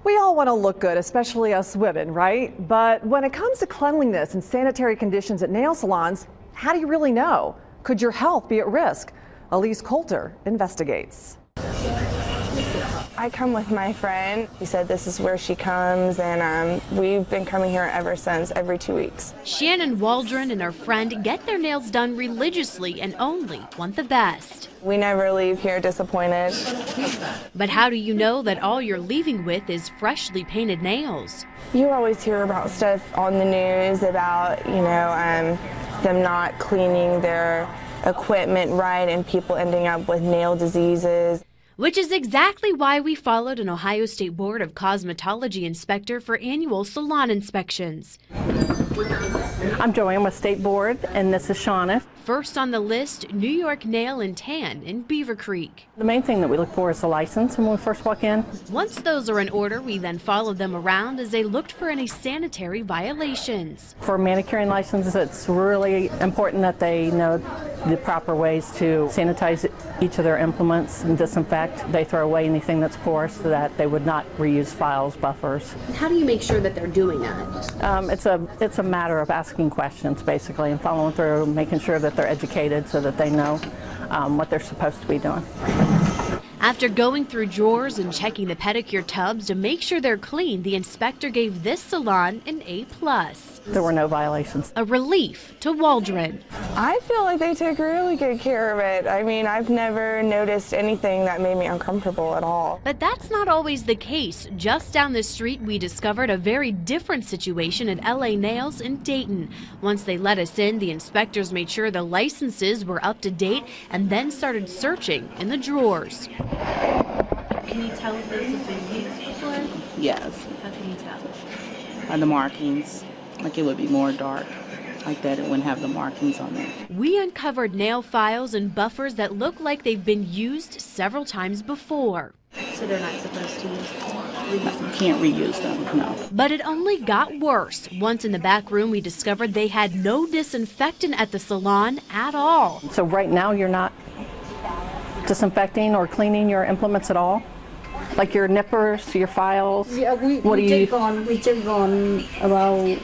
We all want to look good, especially us women, right? But when it comes to cleanliness and sanitary conditions at nail salons, how do you really know? Could your health be at risk? Elise Coulter investigates. I come with my friend. He said this is where she comes, and we've been coming here ever since, every 2 weeks. Shannon Waldron and her friend get their nails done religiously and only want the best. We never leave here disappointed. But how do you know that all you're leaving with is freshly painted nails? You always hear about stuff on the news about, them not cleaning their equipment right and people ending up with nail diseases. Which is exactly why we followed an Ohio State Board of Cosmetology inspector for annual salon inspections. I'm Joanne with State Board, and this is Shauna. First on the list, New York Nail and Tan in Beaver Creek. The main thing that we look for is the license when we first walk in. Once those are in order, we then followed them around as they looked for any sanitary violations. For a manicuring license, it's really important that they know the proper ways to sanitize each of their implements and disinfect. They throw away anything that's porous so that they would not reuse files, buffers. How do you make sure that they're doing that? It's a matter of asking questions, basically, and following through, making sure that they're educated so that they know what they're supposed to be doing. After going through drawers and checking the pedicure tubs to make sure they're clean, the inspector gave this salon an A+. There were no violations. A relief to Waldron. I feel like they took really good care of it. I mean, I've never noticed anything that made me uncomfortable at all. But that's not always the case. Just down the street, we discovered a very different situation at LA Nails in Dayton. Once they let us in, the inspectors made sure the licenses were up to date and then started searching in the drawers. Can you tell if those have been used before? Yes. How can you tell? The markings, like it would be more dark, like that it wouldn't have the markings on it. We uncovered nail files and buffers that look like they've been used several times before. So they're not supposed to You can't reuse them, no. But it only got worse. Once in the back room, we discovered they had no disinfectant at the salon at all. So right now you're not disinfecting or cleaning your implements at all? Like your nippers, your files? Yeah, we take on about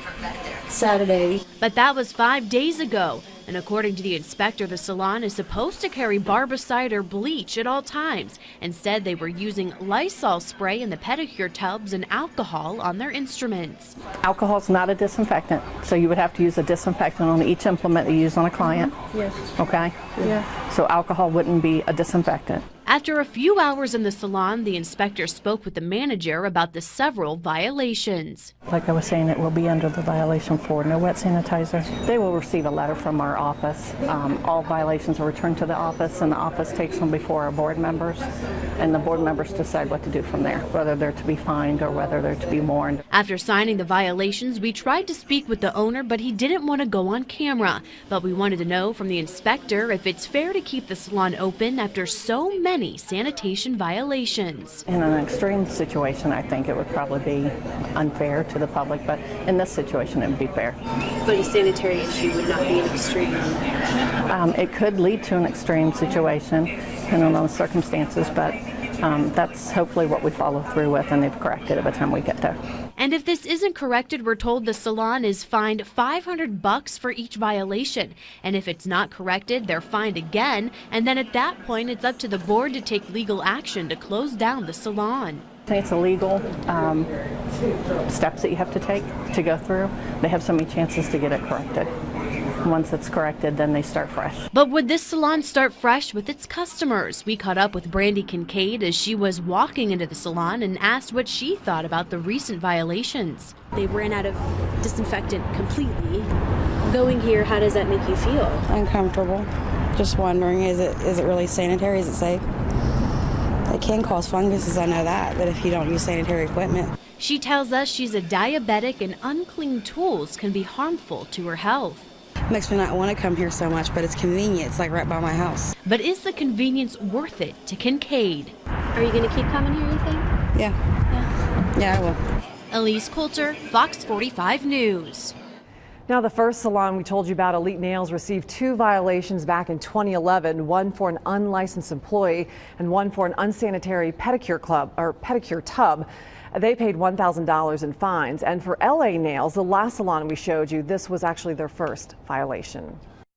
Saturday. But that was 5 days ago. And according to the inspector, the salon is supposed to carry barbicide or bleach at all times. Instead, they were using Lysol spray in the pedicure tubs and alcohol on their instruments. Alcohol is not a disinfectant, so you would have to use a disinfectant on each implement you use on a client. Yes. Okay? Yeah. So alcohol wouldn't be a disinfectant. After a few hours in the salon, the inspector spoke with the manager about the several violations. Like I was saying, it will be under the violation for no wet sanitizer. They will receive a letter from our office. All violations are returned to the office, and the office takes them before our board members, and the board members decide what to do from there, whether they're to be fined or whether they're to be warned. After signing the violations, we tried to speak with the owner, but he didn't want to go on camera. But we wanted to know from the inspector if it's fair to keep the salon open after so many sanitation violations. In an extreme situation, I think it would probably be unfair to the public, but in this situation, it would be fair. But a sanitary issue would not be an extreme. It could lead to an extreme situation, depending on the circumstances, but that's hopefully what we follow through with, and they've corrected it by the time we get there. And if this isn't corrected, we're told the salon is fined $500 for each violation. And if it's not corrected, they're fined again. And then at that point, it's up to the board to take legal action to close down the salon. It's illegal steps that you have to take to go through. They have so many chances to get it corrected. Once it's corrected, then they start fresh. But would this salon start fresh with its customers? We caught up with Brandy Kincaid as she was walking into the salon and asked what she thought about the recent violations. They ran out of disinfectant completely. Going here, how does that make you feel? Uncomfortable. Just wondering, is it really sanitary? Is it safe? It can cause funguses, I know that, but if you don't use sanitary equipment. She tells us she's a diabetic and unclean tools can be harmful to her health. Makes me not want to come here so much, but it's convenient. It's like right by my house. But is the convenience worth it to Kincaid? Are you going to keep coming here, you think? Yeah. Yeah, I will. Elise Coulter, Fox 45 News. Now, the first salon we told you about, Elite Nails, received 2 violations back in 2011, one for an unlicensed employee and one for an unsanitary pedicure tub. They paid $1,000 in fines. And for LA Nails, the last salon we showed you, this was actually their first violation.